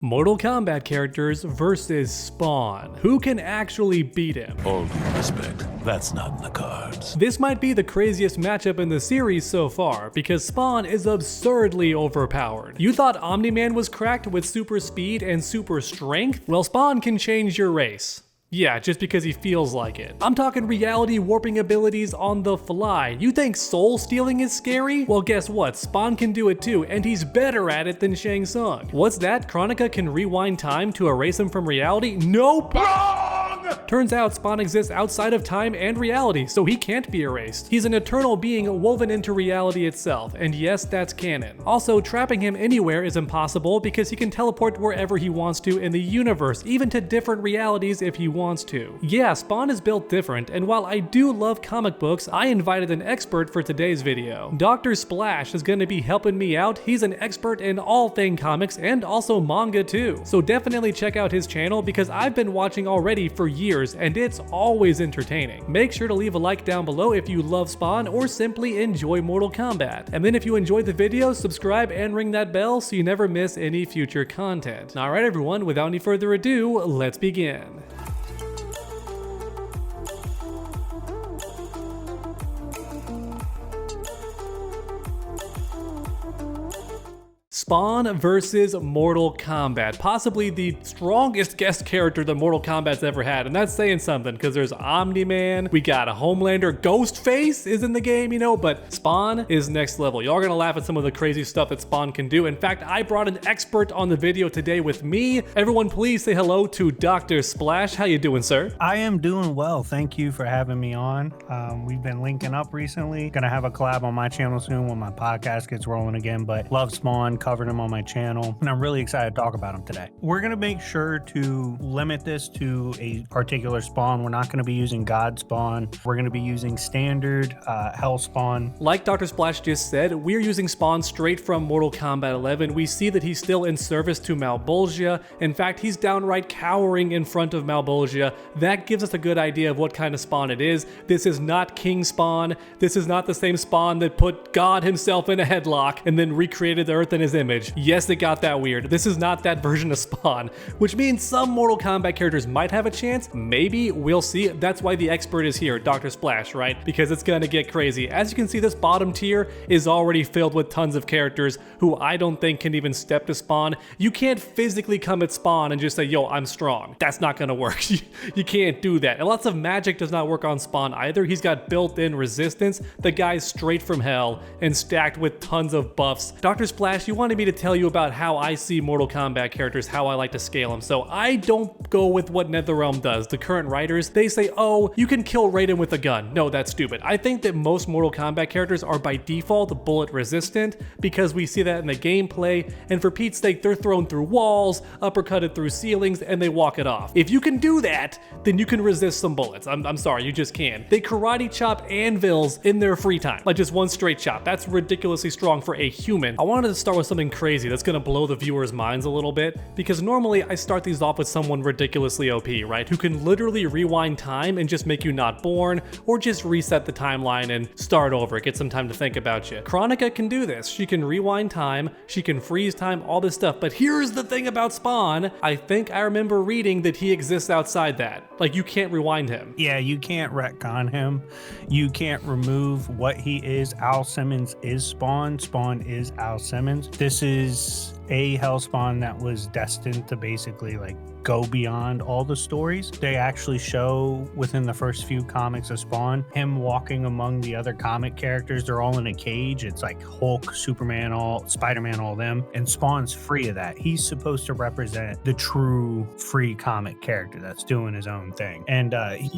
Mortal Kombat characters versus Spawn. Who can actually beat him? All due respect, that's not in the cards. This might be the craziest matchup in the series so far, because Spawn is absurdly overpowered. You thought Omni-Man was cracked with super speed and super strength? Well, Spawn can change your race. Yeah, just because he feels like it. I'm talking reality warping abilities on the fly. You think soul stealing is scary? Well, guess what? Spawn can do it too, and he's better at it than Shang Tsung. What's that? Kronika can rewind time to erase him from reality? Nope! Wrong! Turns out Spawn exists outside of time and reality, so he can't be erased. He's an eternal being woven into reality itself, and yes, that's canon. Also, trapping him anywhere is impossible because he can teleport wherever he wants to in the universe, even to different realities if he wants to. Yeah, Spawn is built different, and while I do love comic books, I invited an expert for today's video. Dr. Splash is gonna be helping me out. He's an expert in all things comics and also manga too. So definitely check out his channel because I've been watching already for years and it's always entertaining. Make sure to leave a like down below if you love Spawn or simply enjoy Mortal Kombat. And then if you enjoyed the video, subscribe and ring that bell so you never miss any future content. Alright everyone, without any further ado, let's begin. Spawn versus Mortal Kombat, possibly the strongest guest character that Mortal Kombat's ever had, and that's saying something because there's Omni-Man, we got a Homelander, Ghostface is in the game, you know, but Spawn is next level. Y'all are gonna laugh at some of the crazy stuff that Spawn can do. In fact, I brought an expert on the video today with me. Everyone please say hello to Dr. Splash. How you doing, sir? I am doing well. Thank you for having me on. We've been linking up recently. Gonna have a collab on my channel soon when my podcast gets rolling again, but love Spawn, covered him on my channel, and I'm really excited to talk about him today. We're gonna make sure to limit this to a particular Spawn. We're not gonna be using God Spawn. We're gonna be using standard Hell Spawn. Like Dr. Splash just said, we're using Spawn straight from Mortal Kombat 11. We see that he's still in service to Malebolgia. In fact, he's downright cowering in front of Malebolgia. That gives us a good idea of what kind of Spawn it is. This is not King Spawn. This is not the same Spawn that put God himself in a headlock and then recreated the Earth in his image. Yes, it got that weird. This is not that version of Spawn, which means some Mortal Kombat characters might have a chance. Maybe, we'll see. That's why the expert is here, Dr. Splash, right? Because it's gonna get crazy. As you can see, this bottom tier is already filled with tons of characters who I don't think can even step to Spawn. You can't physically come at Spawn and just say, yo, I'm strong. That's not gonna work. You can't do that. And lots of magic does not work on Spawn either. He's got built-in resistance. The guy's straight from hell and stacked with tons of buffs. Dr. Splash, you wanted me to tell you about how I see Mortal Kombat characters, how I like to scale them. So I don't go with what NetherRealm does. The current writers, they say, oh, you can kill Raiden with a gun. No, that's stupid. I think that most Mortal Kombat characters are by default bullet resistant because we see that in the gameplay, and for Pete's sake, they're thrown through walls, uppercutted through ceilings, and they walk it off. If you can do that, then you can resist some bullets. I'm sorry, you just can. They karate chop anvils in their free time, like just one straight chop. That's ridiculously strong for a human. I wanted to start with something crazy that's gonna blow the viewers' minds a little bit, because normally I start these off with someone ridiculously OP, right? Who can literally rewind time and just make you not born, or just reset the timeline and start over, get some time to think about you. Kronika can do this. She can rewind time, she can freeze time, all this stuff. But here's the thing about Spawn. I think I remember reading that he exists outside that. Like, you can't rewind him. Yeah, you can't retcon him. You can't remove what he is. Al Simmons is Spawn. Spawn is Al Simmons. This is a Hellspawn that was destined to basically like go beyond all the stories. They actually show within the first few comics of Spawn him walking among the other comic characters. They're all in a cage. It's like Hulk, Superman, all Spider-Man, all them, and Spawn's free of that. He's supposed to represent the true free comic character that's doing his own thing, and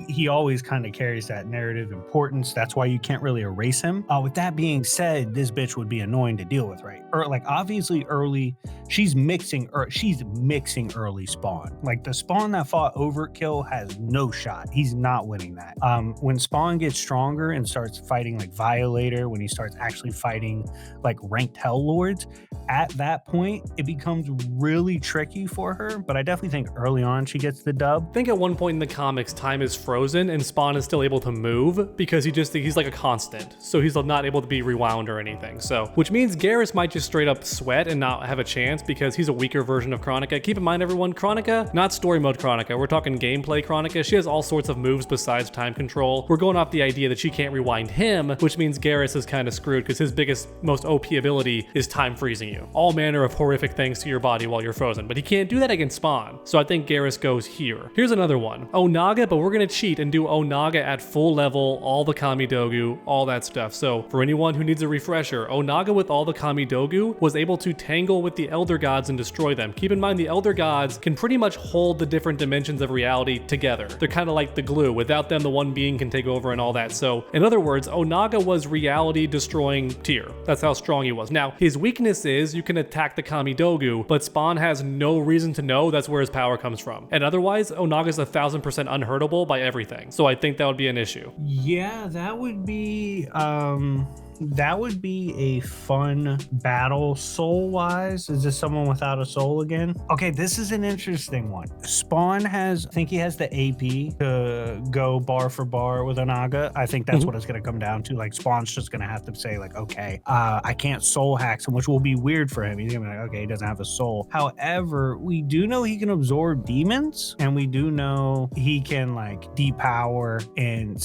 he always kind of carries that narrative importance. That's why you can't really erase him. With that being said, this bitch would be annoying to deal with, right? Or like obviously early, she's mixing early Spawn. Like the Spawn that fought Overkill has no shot. He's not winning that. When Spawn gets stronger and starts fighting like Violator, when he starts actually fighting like ranked Hell Lords, at that point it becomes really tricky for her. But I definitely think early on she gets the dub. I think at one point in the comics time is frozen and Spawn is still able to move because he's like a constant, so he's not able to be rewound or anything. So which means Garrus might just straight up sweat and not have a chance because he's a weaker version of Chronica. Keep in mind, everyone, Chronica, not story mode Chronica. We're talking gameplay Chronica. She has all sorts of moves besides time control. We're going off the idea that she can't rewind him, which means Garrus is kind of screwed because his biggest, most OP ability is time freezing you. All manner of horrific things to your body while you're frozen, but he can't do that against Spawn. So I think Garrus goes here. Here's another one. Onaga, but we're gonna cheat and do Onaga at full level, all the Kamidogu, all that stuff. So for anyone who needs a refresher, Onaga with all the Kamidogu was able to tangle with the Elder Gods and destroy them. Keep in mind, the Elder Gods can pretty much hold the different dimensions of reality together. They're kind of like the glue. Without them, the one being can take over and all that. So in other words, Onaga was reality destroying tier. That's how strong he was. Now, his weakness is you can attack the Kamidogu, but Spawn has no reason to know that's where his power comes from. And otherwise, Onaga's 1000% unhurtable by everything. So I think that would be an issue. Yeah, that would be a fun battle soul-wise. Is this someone without a soul again? Okay, this is an interesting one. Spawn has, I think he has the AP to go bar for bar with Onaga. I think that's what it's going to come down to. Like, Spawn's just going to have to say, like, okay, I can't soul hack him, which will be weird for him. He's going to be like, okay, he doesn't have a soul. However, we do know he can absorb demons, and we do know he can, like, depower and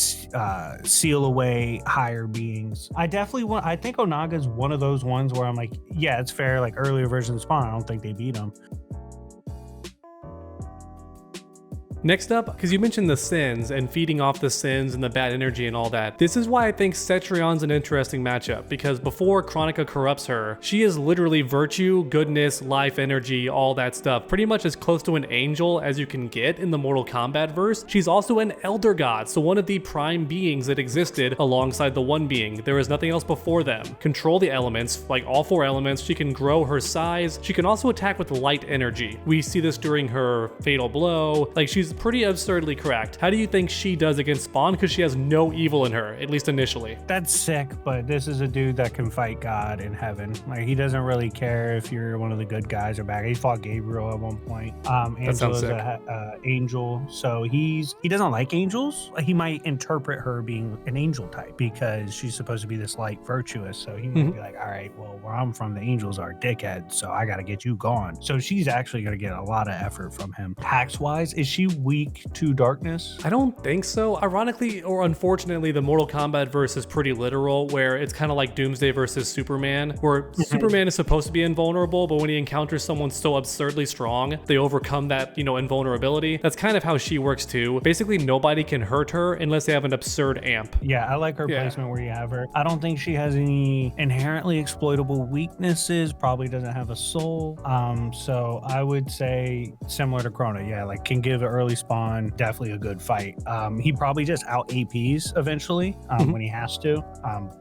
seal away higher beings. I think Onaga's one of those ones where I'm like, yeah, it's fair. Like earlier versions of Spawn, I don't think they beat him. Next up, because you mentioned the sins and feeding off the sins and the bad energy and all that, this is why I think Cetrion's an interesting matchup, because before Chronica corrupts her, she is literally virtue, goodness, life, energy, all that stuff, pretty much as close to an angel as you can get in the Mortal Kombat verse. She's also an Elder God, so one of the prime beings that existed alongside the one being. There is nothing else before them. Control the elements, like all 4 elements. She can grow her size. She can also attack with light energy. We see this during her fatal blow. Like, she's pretty absurdly cracked. How do you think she does against Spawn? Because she has no evil in her, at least initially. That's sick, but this is a dude that can fight God in heaven. Like, he doesn't really care if you're one of the good guys or bad. He fought Gabriel at one point. Angela's an angel, so he doesn't like angels. He might interpret her being an angel type because she's supposed to be this light virtuous. So he might be like, all right, well, where I'm from, the angels are dickheads, so I got to get you gone. So she's actually going to get a lot of effort from him. Hacks wise, is she weak to darkness? I don't think so. Ironically or unfortunately, the Mortal Kombat verse is pretty literal, where it's kind of like Doomsday versus Superman, where Superman is supposed to be invulnerable, but when he encounters someone so absurdly strong, they overcome that, invulnerability. That's kind of how she works too. Basically, nobody can hurt her unless they have an absurd amp. Yeah, I like her placement where you have her. I don't think she has any inherently exploitable weaknesses, probably doesn't have a soul. So I would say similar to Chrono, like can give an early Spawn definitely a good fight. He probably just out APs eventually when he has to.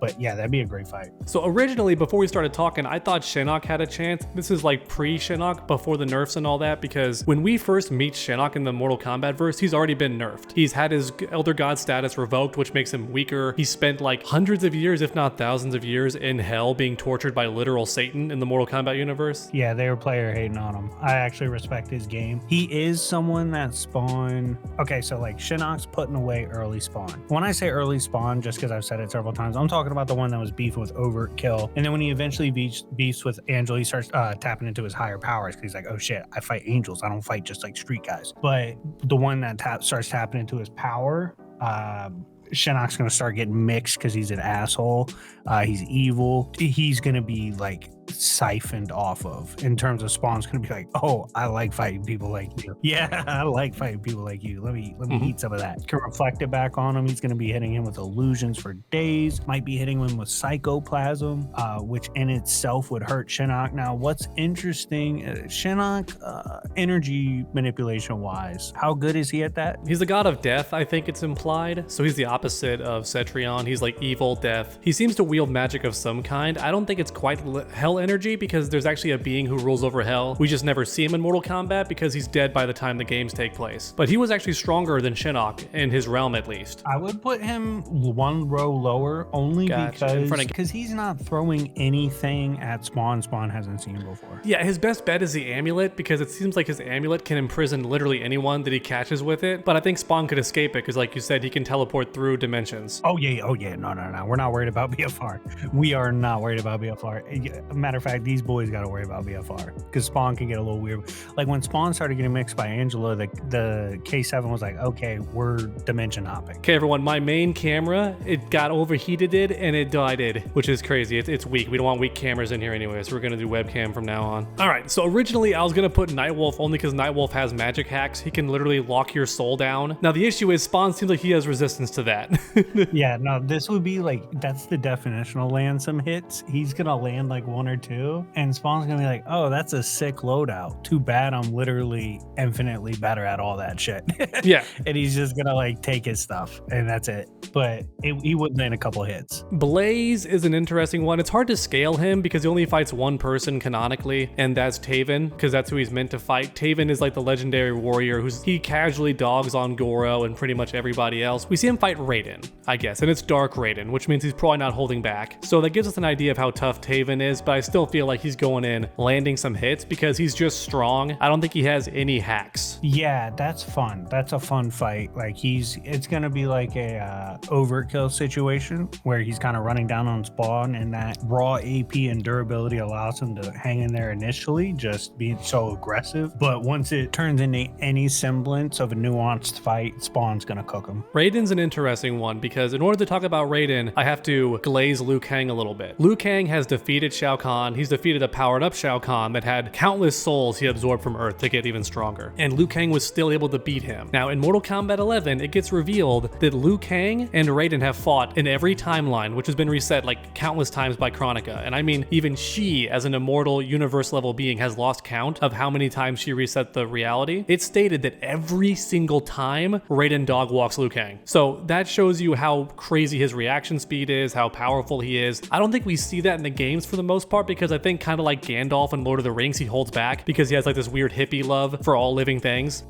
But yeah, that'd be a great fight. So originally, before we started talking, I thought Shinnok had a chance. This is like pre-Shinnok, before the nerfs and all that, because when we first meet Shinnok in the Mortal Kombat verse, he's already been nerfed. He's had his Elder God status revoked, which makes him weaker. He spent like hundreds of years, if not thousands of years, in hell being tortured by literal Satan in the Mortal Kombat universe. Yeah, they were player hating on him. I actually respect his game. He is someone that Spawn... Okay, so like Shinnok's putting away early Spawn. When I say early Spawn, just because I've said it several times, I'm talking about the one that was beefing with Overkill. And then when he eventually beefs with Angel, he starts tapping into his higher powers because he's like, oh shit, I fight angels. I don't fight just like street guys. But the one that starts tapping into his power, Shinnok's going to start getting mixed because he's an asshole. He's evil. He's going to be like siphoned off of in terms of Spawn's going to be like, oh, I like fighting people like you. Yeah, I like fighting people like you. Let me eat some of that. Can reflect it back on him. He's going to be hitting him with illusions for days. Might be hitting him with psychoplasm, which in itself would hurt Shinnok. Now, what's interesting, Shinnok, energy manipulation wise, how good is he at that? He's the god of death, I think it's implied. So he's the opposite of Cetrion. He's like evil death. He seems to wield magic of some kind. I don't think it's quite hell energy because there's actually a being who rules over hell. We just never see him in Mortal Kombat because he's dead by the time the games take place. But he was actually stronger than Shinnok in his realm, at least. I would put him one row lower only because he's not throwing anything at Spawn hasn't seen before. Yeah, his best bet is the amulet because it seems like his amulet can imprison literally anyone that he catches with it. But I think Spawn could escape it because, like you said, he can teleport through dimensions. Oh yeah. No. We're not worried about BFR. We are not worried about BFR. Matter of fact, these boys got to worry about BFR because Spawn can get a little weird. Like when Spawn started getting mixed by Angela, the K7 was like, okay, we're dimension hopping. Okay, everyone, my main camera, it got overheated and it died, which is crazy. It's weak. We don't want weak cameras in here anyway, so we're going to do webcam from now on. All right, so originally I was going to put Nightwolf only because Nightwolf has magic hacks. He can literally lock your soul down. Now, the issue is Spawn seems like he has resistance to that. Yeah, no, this would be like, that's the definition of land some hits. He's going to land like one or two, and Spawn's going to be like, oh, that's a sick loadout. Too bad I'm literally infinitely better at all that shit. Yeah. And he's just going to like take his stuff, and that's it. But he would land a couple hits. Blaze is an interesting one. It's hard to scale him because he only fights one person canonically, and that's Taven, because that's who he's meant to fight. Taven is like the legendary warrior he casually dogs on Goro and pretty much everybody else. We see him fight Raiden, I guess, and it's Dark Raiden, which means he's probably not holding back. So that gives us an idea of how tough Taven is, but I still feel like he's going in, landing some hits because he's just strong. I don't think he has any hacks. Yeah, that's fun. That's a fun fight. Like it's gonna be like a overkill situation where he's kind of running down on Spawn, and that raw AP and durability allows him to hang in there initially, just being so aggressive. But once it turns into any semblance of a nuanced fight, Spawn's gonna cook him. Raiden's an interesting one because in order to talk about Raiden, I have to glaze Liu Kang a little bit. Liu Kang has defeated Shao Kahn. He's defeated a powered up Shao Kahn that had countless souls he absorbed from Earth to get even stronger. And Liu Kang was still able to beat him. Now in Mortal Kombat 11, it gets revealed that Liu Kang and Raiden have fought in every timeline, which has been reset like countless times by Chronica. And I mean, even she, as an immortal universe level being, has lost count of how many times she reset the reality. It's stated that every single time Raiden dog walks Liu Kang. So that shows you how crazy his reaction speed is, how powerful he is. I don't think we see that in the games for the most part because I think kind of like Gandalf in Lord of the Rings, he holds back because he has like this weird hippie love for all living things.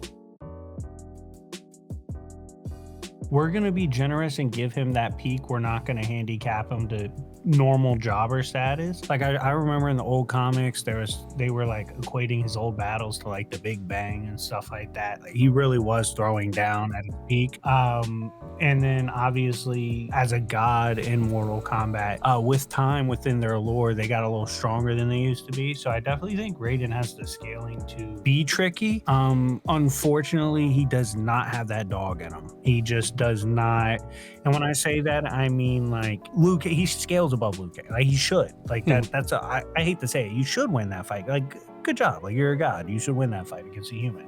We're going to be generous and give him that peak. We're not going to handicap him to normal jobber status. Like I remember in the old comics, they were like equating his old battles to like the Big Bang and stuff like that. Like, he really was throwing down at his peak. And then obviously as a god in Mortal Kombat, with time within their lore, they got a little stronger than they used to be. So I definitely think Raiden has the scaling to be tricky. Unfortunately, he does not have that dog in him. He just does not. And when I say that, I mean like Luke, he scales above Luke. Like he should. Like that's I hate to say it. You should win that fight. Like good job. Like you're a god. You should win that fight against a human.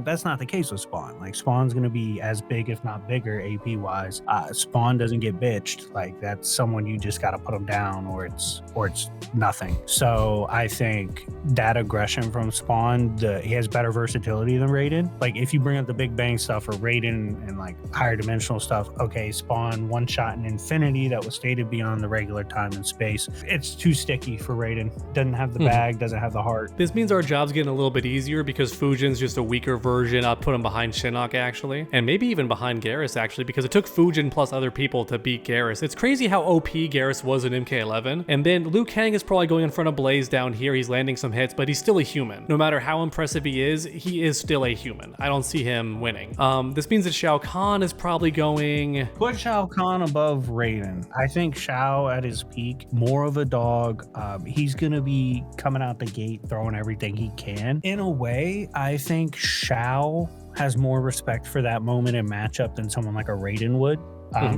That's not the case with Spawn. Like Spawn's gonna be as big, if not bigger, AP wise. Spawn doesn't get bitched. Like that's someone you just gotta put him down, or it's nothing. So I think that aggression from Spawn, he has better versatility than Raiden. Like if you bring up the Big Bang stuff or Raiden and like higher dimensional stuff, okay, Spawn one shot in infinity that was stated beyond the regular time and space. It's too sticky for Raiden. Doesn't have the bag, doesn't have the heart. This means our job's getting a little bit easier because Fujin's just a weaker version. I'll put him behind Shinnok actually, and maybe even behind Garrus actually, because it took Fujin plus other people to beat Garrus. It's crazy how OP Garrus was in MK11. And then Liu Kang is probably going in front of Blaze down here. He's landing some hits, but he's still a human. No matter how impressive he is still a human. I don't see him winning. This means that Shao Kahn is probably going... Put Shao Kahn above Raiden. I think Shao at his peak, more of a dog. He's gonna be coming out the gate throwing everything he can. In a way, I think Shao has more respect for that moment and matchup than someone like a Raiden would.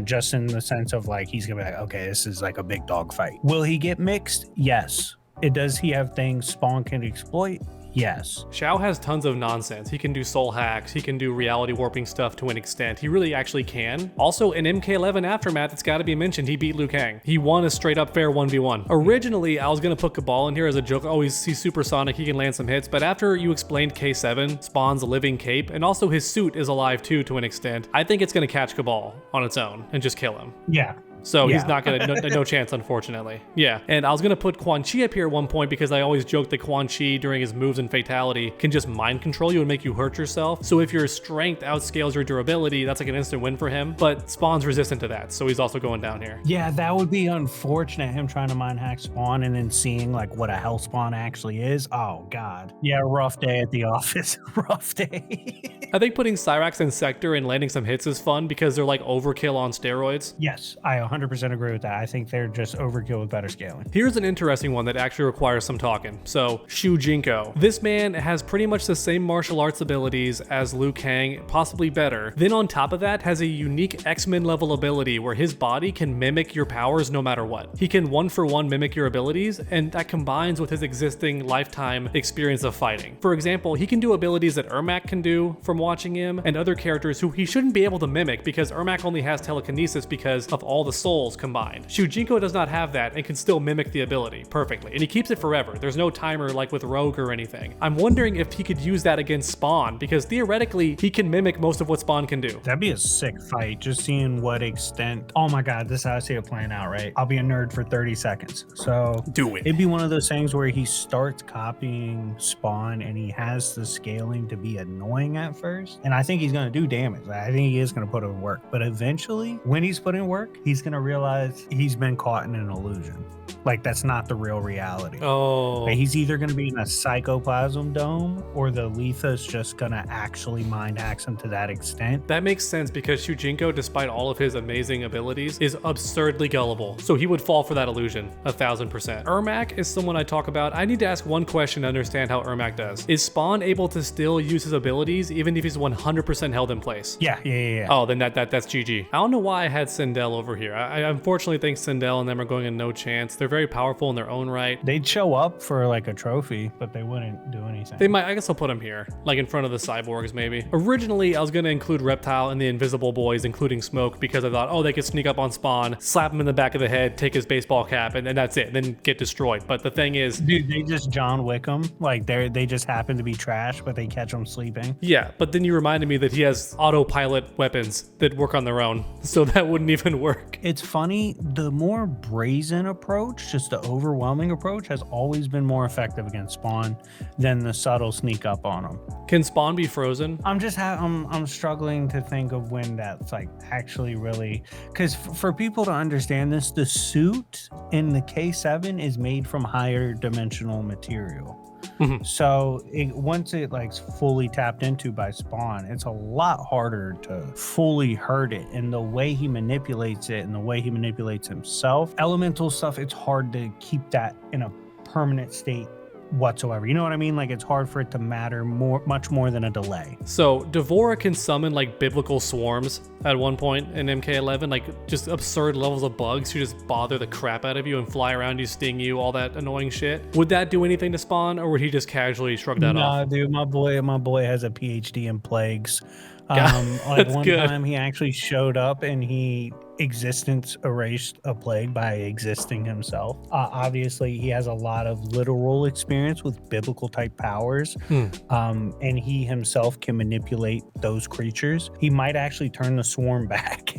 Just in the sense of like, he's gonna be like, okay, this is like a big dog fight. Will he get mixed? Yes. Does he have things Spawn can exploit? Yes. Shao has tons of nonsense. He can do soul hacks. He can do reality warping stuff to an extent. He really actually can. Also, in MK11 Aftermath, it's got to be mentioned, he beat Liu Kang. He won a straight up fair 1v1. Originally, I was going to put Cabal in here as a joke. Oh, he's supersonic. He can land some hits. But after you explained K7, Spawn's a living cape, and also his suit is alive too to an extent, I think it's going to catch Cabal on its own and just kill him. Yeah. So he's not gonna, no chance, unfortunately. Yeah, and I was gonna put Quan Chi up here at one point because I always joke that Quan Chi during his moves and fatality can just mind control you and make you hurt yourself. So if your strength outscales your durability, that's like an instant win for him. But Spawn's resistant to that, so he's also going down here. Yeah, that would be unfortunate, him trying to mind hack Spawn and then seeing like what a hell Spawn actually is. Oh God. Yeah, rough day at the office. Rough day. I think putting Cyrax and Sector and landing some hits is fun because they're like overkill on steroids. Yes, I 100% agree with that. I think they're just overkill with better scaling. Here's an interesting one that actually requires some talking. So, Shu Jinko. This man has pretty much the same martial arts abilities as Liu Kang, possibly better. Then on top of that, has a unique X-Men level ability where his body can mimic your powers no matter what. He can 1-for-1 mimic your abilities, and that combines with his existing lifetime experience of fighting. For example, he can do abilities that Ermac can do from watching him, and other characters who he shouldn't be able to mimic because Ermac only has telekinesis because of all the souls combined. Shu Jinko does not have that and can still mimic the ability perfectly, and he keeps it forever. There's no timer like with Rogue or anything. I'm wondering if he could use that against Spawn, because theoretically he can mimic most of what Spawn can do. That'd be a sick fight, just seeing what extent. Oh my god, this is how I see it playing out, right? I'll be a nerd for 30 seconds. So Do it. it'd be one of those things where he starts copying Spawn and he has the scaling to be annoying at first. And I think he's going to do damage. I think he is going to put in work. But eventually, when he's put in work, he's going to realize he's been caught in an illusion. Like, that's not the real reality. Oh. Like, he's either going to be in a psychoplasm dome or the Letha's just going to actually mind hacks him to that extent. That makes sense because Shu Jinko, despite all of his amazing abilities, is absurdly gullible. So he would fall for that illusion, 1000%. Ermac is someone I talk about. I need to ask one question to understand how Ermac does. Is Spawn able to still use his abilities even if he's 100% held in place? Yeah. Oh, then that's GG. I don't know why I had Sindel over here. I unfortunately think Sindel and them are going in no chance. They're very powerful in their own right. They'd show up for like a trophy, but they wouldn't do anything. They might, I guess I'll put them here, like in front of the cyborgs maybe. Originally, I was going to include Reptile and the Invisible Boys, including Smoke, because I thought, oh, they could sneak up on Spawn, slap him in the back of the head, take his baseball cap, and that's it, then get destroyed. But the thing is... Dude, they just John Wick him. Like, they just happen to be trash, but they catch him sleeping. Yeah, but then you reminded me that he has autopilot weapons that work on their own, so that wouldn't even work. It's funny, the more brazen approach, just the overwhelming approach, has always been more effective against Spawn than the subtle sneak up on him. Can Spawn be frozen? I'm struggling to think of when that's like actually really, because for people to understand this, the suit in the K7 is made from higher dimensional material. Mhm. So once it like fully tapped into by Spawn, it's a lot harder to fully hurt it. And the way he manipulates it and the way he manipulates himself, elemental stuff, it's hard to keep that in a permanent state whatsoever. You know what I mean? Like, it's hard for it to matter much more than a delay. So Devora can summon like biblical swarms at one point in MK11, like just absurd levels of bugs who just bother the crap out of you and fly around you, sting you, all that annoying shit. Would that do anything to Spawn, or would he just casually shrug that off? Nah, dude, my boy has a PhD in plagues. Like one time he actually showed up and he existence erased a plague by existing himself. Obviously he has a lot of literal experience with biblical type powers, and he himself can manipulate those creatures. He might actually turn the swarm back.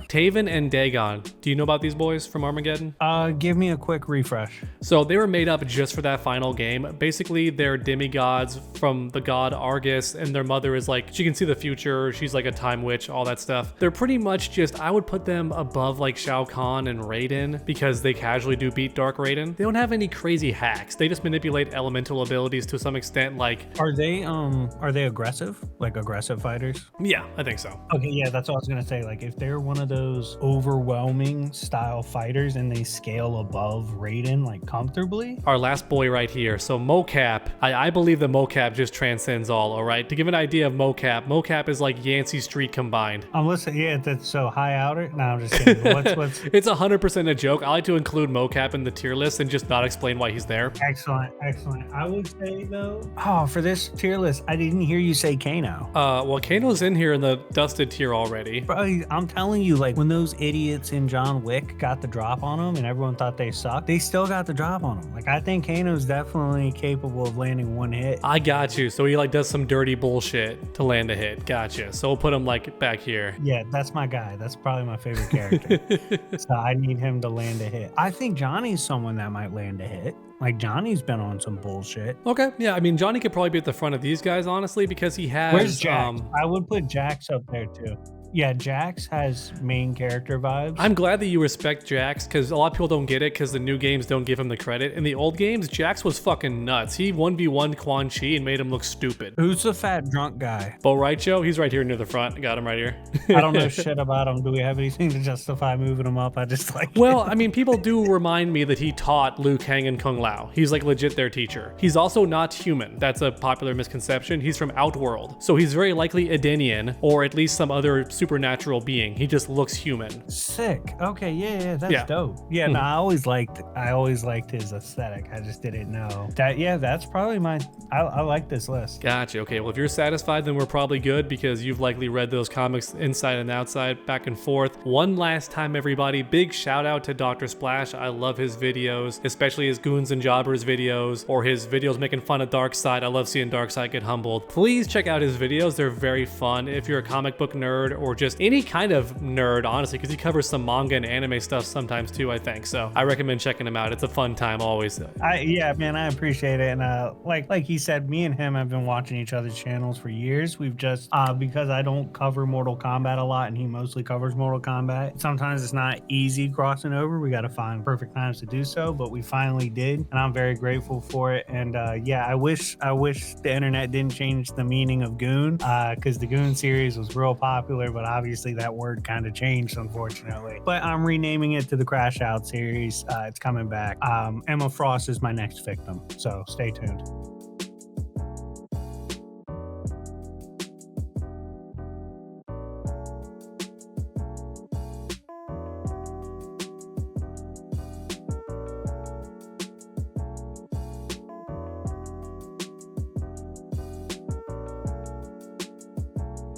Taven and Dagon, do you know about these boys from Armageddon? Give me a quick refresh. So they were made up just for that final game. Basically, they're demigods from the god Argus, and their mother is like, she can see the future, she's like a time witch, all that stuff. They're pretty much just, I would put them above like Shao Kahn and Raiden, because they casually do beat Dark Raiden. They don't have any crazy hacks. They just manipulate elemental abilities to some extent. Like, are they aggressive? Like aggressive fighters? Yeah, I think so. Okay, yeah, that's what I was gonna say. Like, if they're one of those overwhelming style fighters and they scale above Raiden like comfortably. Our last boy right here. So Mocap, I believe that Mocap just transcends all right? To give an idea of Mocap is like Yancey Street combined. I'm listening. Yeah, that's so high outer. No, I'm just kidding. What's It's 100% a joke. I like to include Mocap in the tier list and just not explain why he's there. Excellent. I would say though, for this tier list, I didn't hear you say Kano. Well, Kano's in here in the dusted tier already. Bro, I'm telling you, like, when those idiots in John Wick got the drop on him and everyone thought they sucked, they still got the drop on him. Like, I think Kano's definitely capable of landing one hit. I got you. So he like does some dirty bullshit to land a hit. Gotcha. So we'll put him like back here. Yeah, that's my guy. That's probably my favorite character. So I need him to land a hit. I think Johnny's someone that might land a hit. Like, Johnny's been on some bullshit. Okay, yeah, I mean, Johnny could probably be at the front of these guys, honestly, because he has... Where's Jax? I would put Jax up there, too. Yeah, Jax has main character vibes. I'm glad that you respect Jax, because a lot of people don't get it because the new games don't give him the credit. In the old games, Jax was fucking nuts. He 1v1 Quan Chi and made him look stupid. Who's the fat drunk guy? Bo Raicho, he's right here near the front. Got him right here. I don't know shit about him. Do we have anything to justify moving him up? I just like Well, I mean, people do remind me that he taught Liu Kang and Kung Lao. He's like legit their teacher. He's also not human. That's a popular misconception. He's from Outworld. So he's very likely Edenian, or at least some other supernatural being. He just looks human. Sick. Okay, yeah, that's dope. Yeah, no, I always liked his aesthetic. I just didn't know that. Yeah, that's probably I like this list. Gotcha. Okay, well, if you're satisfied, then we're probably good because you've likely read those comics inside and outside, back and forth. One last time, everybody, big shout out to Dr. Splash. I love his videos, especially his Goons and Jobbers videos, or his videos making fun of Darkseid. I love seeing Darkseid get humbled. Please check out his videos. They're very fun if you're a comic book nerd or just any kind of nerd, honestly, because he covers some manga and anime stuff sometimes too, I think. So I recommend checking him out. It's a fun time always. Yeah, man, I appreciate it. And like he said, me and him have been watching each other's channels for years. We've just because I don't cover Mortal Kombat a lot and he mostly covers Mortal Kombat, sometimes it's not easy crossing over. We got to find perfect times to do so, but we finally did, and I'm very grateful for it. And yeah, I wish the internet didn't change the meaning of goon, because the Goon series was real popular, but obviously that word kind of changed, unfortunately. But I'm renaming it to the Crash Out series. It's coming back. Emma Frost is my next victim, so stay tuned.